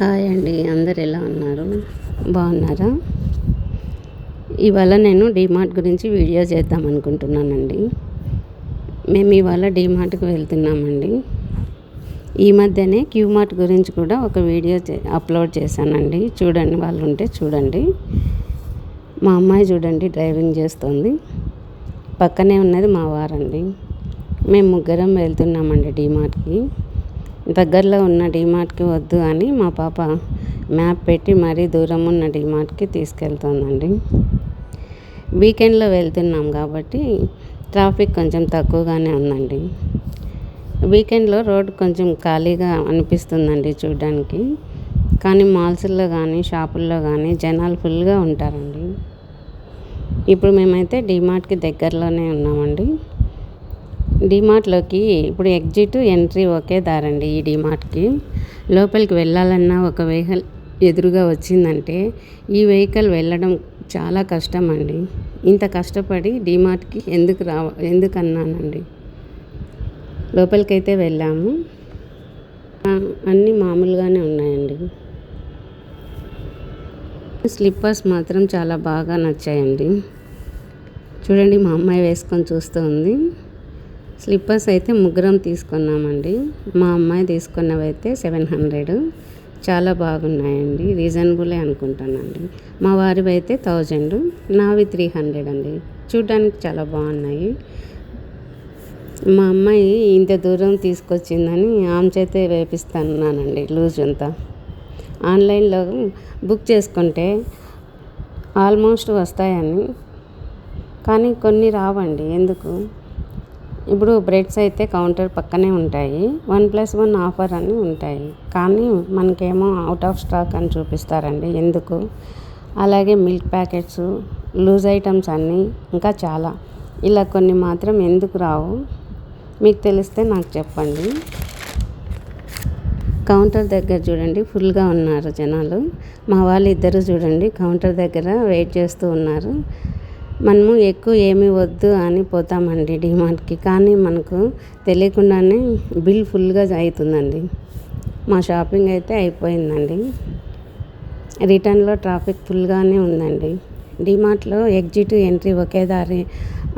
Hi అండి, అందరు ఎలా ఉన్నారు? బాగున్నారా? ఇవాళ నేను డీమార్ట్ గురించి వీడియో చేద్దాం అనుకుంటున్నానండి. మేము ఇవాళ డీమార్ట్కి వెళ్తున్నామండి. ఈ మధ్యనే క్యూమార్ట్ గురించి కూడా ఒక వీడియో అప్లోడ్ చేశానండి. చూడండి, వాళ్ళు ఉంటే చూడండి. మా అమ్మాయి చూడండి డ్రైవింగ్ చేస్తుంది. పక్కనే ఉన్నది మా వారండి. మేము ముగ్గురం వెళ్తున్నామండి డీమార్ట్కి. దగ్గరలో ఉన్న డీమార్ట్కి వద్దు అని మా పాప మ్యాప్ పెట్టి మరీ దూరం ఉన్న డీమార్ట్కి తీసుకెళ్తుందండి. వీకెండ్లో వెళ్తున్నాం కాబట్టి ట్రాఫిక్ కొంచెం తక్కువగానే ఉందండి. వీకెండ్లో రోడ్ కొంచెం ఖాళీగా అనిపిస్తుందండి చూడడానికి. కానీ మాల్స్లో కానీ షాపుల్లో కానీ జనాలు ఫుల్గా ఉంటారండి. ఇప్పుడు మేమైతే డీమార్ట్కి దగ్గరలోనే ఉన్నామండి. డీమార్ట్లోకి ఇప్పుడు ఎగ్జిట్ ఎంట్రీ ఒకే దారండి. ఈ డీమార్ట్కి లోపలికి వెళ్ళాలన్నా ఒక వెహికల్ ఎదురుగా వచ్చిందంటే ఈ వెహికల్ వెళ్ళడం చాలా కష్టం అండి. ఇంత కష్టపడి డీమార్ట్కి ఎందుకన్నానండి. లోపలికైతే వెళ్ళాము. అన్నీ మామూలుగానే ఉన్నాయండి. స్లిప్పర్స్ మాత్రం చాలా బాగా నచ్చాయండి. చూడండి, మా అమ్మాయి వేసుకొని చూస్తూ ఉంది. స్లిప్పర్స్ అయితే ముగ్గురం తీసుకున్నామండి. మా అమ్మాయి తీసుకున్నవి అయితే 700. చాలా బాగున్నాయండి. రీజనబులే అనుకుంటానండి. మా వారివి అయితే 1000, నావి 300 అండి. చూడడానికి చాలా బాగున్నాయి. మా అమ్మాయి ఇంత దూరం తీసుకొచ్చిందని ఆమె చేతే వేపిస్తున్నానండి లూజ్ అంతా. ఆన్లైన్లో బుక్ చేసుకుంటే ఆల్మోస్ట్ వస్తాయని, కానీ కొన్ని రావండి. ఎందుకు? ఇప్పుడు బ్రెడ్స్ అయితే కౌంటర్ పక్కనే ఉంటాయి. 1+1 ఆఫర్ అని ఉంటాయి. కానీ మనకేమో అవుట్ ఆఫ్ స్టాక్ అని చూపిస్తారండి. ఎందుకు? అలాగే మిల్క్ ప్యాకెట్స్, లూజ్ ఐటమ్స్ అన్నీ ఇంకా చాలా ఇలా కొన్ని మాత్రం ఎందుకు రావు? మీకు తెలిస్తే నాకు చెప్పండి. కౌంటర్ దగ్గర చూడండి ఫుల్గా ఉన్నారు జనాలు. మా వాళ్ళు ఇద్దరు చూడండి కౌంటర్ దగ్గర వెయిట్ చేస్తూ ఉన్నారు. మనము ఎక్కువ ఏమీ వద్దు అని పోతామండి డీమార్ట్కి. కానీ మనకు తెలియకుండానే బిల్ ఫుల్గా అవుతుందండి. మా షాపింగ్ అయితే అయిపోయిందండి. రిటర్న్లో ట్రాఫిక్ ఫుల్గానే ఉందండి. డీమార్ట్లో ఎగ్జిట్ ఎంట్రీ ఒకే దారి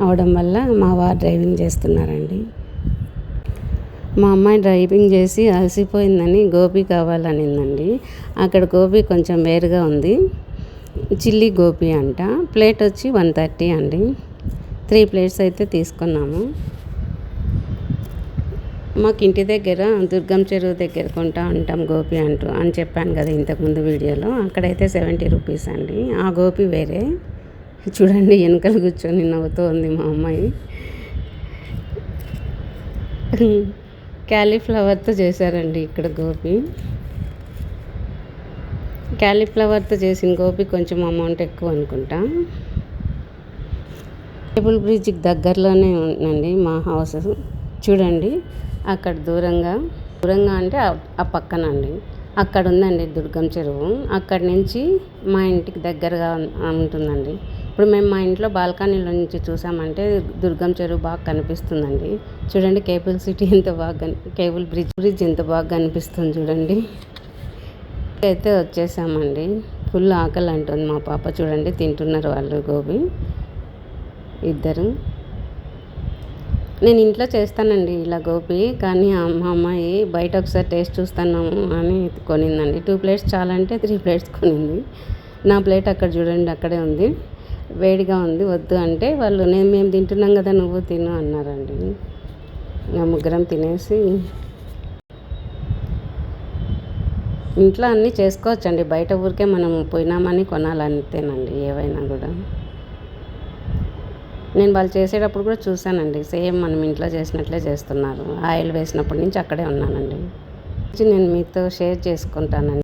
అవడం వల్ల మా వారు డ్రైవింగ్ చేస్తున్నారండి. మా అమ్మాయి డ్రైవింగ్ చేసి అలసిపోయిందని గోబీ కావాలనిందండి. అక్కడ గోబీ కొంచెం వేరుగా ఉంది. చిల్లీ గోబీ అంట. ప్లేట్ వచ్చి 130 అండి. 3 ప్లేట్స్ అయితే తీసుకున్నాము. మాకు ఇంటి దగ్గర దుర్గం చెరువు దగ్గర కొంటా ఉంటాం గోబీ అని చెప్పాను కదా ఇంతకుముందు వీడియోలో. అక్కడైతే 70 రూపీస్ అండి. ఆ గోబీ వేరే. చూడండి, వెనకాల కూర్చొని నవ్వుతూ ఉంది మా అమ్మాయి. క్యాలీఫ్లవర్తో చేశారండి ఇక్కడ గోబీ. క్యాలీఫ్లవర్తో చేసిన గోబీ కొంచెం అమౌంట్ ఎక్కువ అనుకుంటా. కేబుల్ బ్రిడ్జ్కి దగ్గరలోనే ఉందండి మా హౌస్. చూడండి, అక్కడ దూరంగా అంటే ఆ పక్కనండి. అక్కడ ఉందండి దుర్గం చెరువు. అక్కడి నుంచి మా ఇంటికి దగ్గరగా ఉంటుందండి. ఇప్పుడు మేము మా ఇంట్లో బాల్కనీలో నుంచి చూసామంటే దుర్గం చెరువు బాగా కనిపిస్తుందండి. చూడండి, కేబుల్ బ్రిడ్జ్ ఎంత బాగా కనిపిస్తుంది చూడండి. అయితే వచ్చేసామండి. ఫుల్ ఆకలి అంటుంది మా పాప. చూడండి, తింటున్నారు వాళ్ళు గోబీ ఇద్దరు. నేను ఇంట్లో చేస్తానండి ఇలా గోబీ, కానీ మా అమ్మాయి బయట ఒకసారి టేస్ట్ చూస్తున్నాము అని కొనిందండి. 2 ప్లేట్స్ చాలంటే 3 ప్లేట్స్ కొనింది. నా ప్లేట్ అక్కడ చూడండి, అక్కడే ఉంది. వేడిగా ఉంది వద్దు అంటే వాళ్ళు మేము తింటున్నాం కదా నువ్వు తిను అన్నారండి. ఇంకా ముగ్గురం తినేసి ఇంట్లో అన్నీ చేసుకోవచ్చండి. బయట ఊరికే మనం పోయినామని కొనాలంతేనండి ఏవైనా కూడా. నేను వాళ్ళు చేసేటప్పుడు కూడా చూశానండి. సేమ్ మనం ఇంట్లో చేసినట్లే చేస్తున్నారు. ఆయిల్ వేసినప్పటి నుంచి అక్కడే ఉన్నానండి. నేను మీతో షేర్ చేసుకుంటానండి.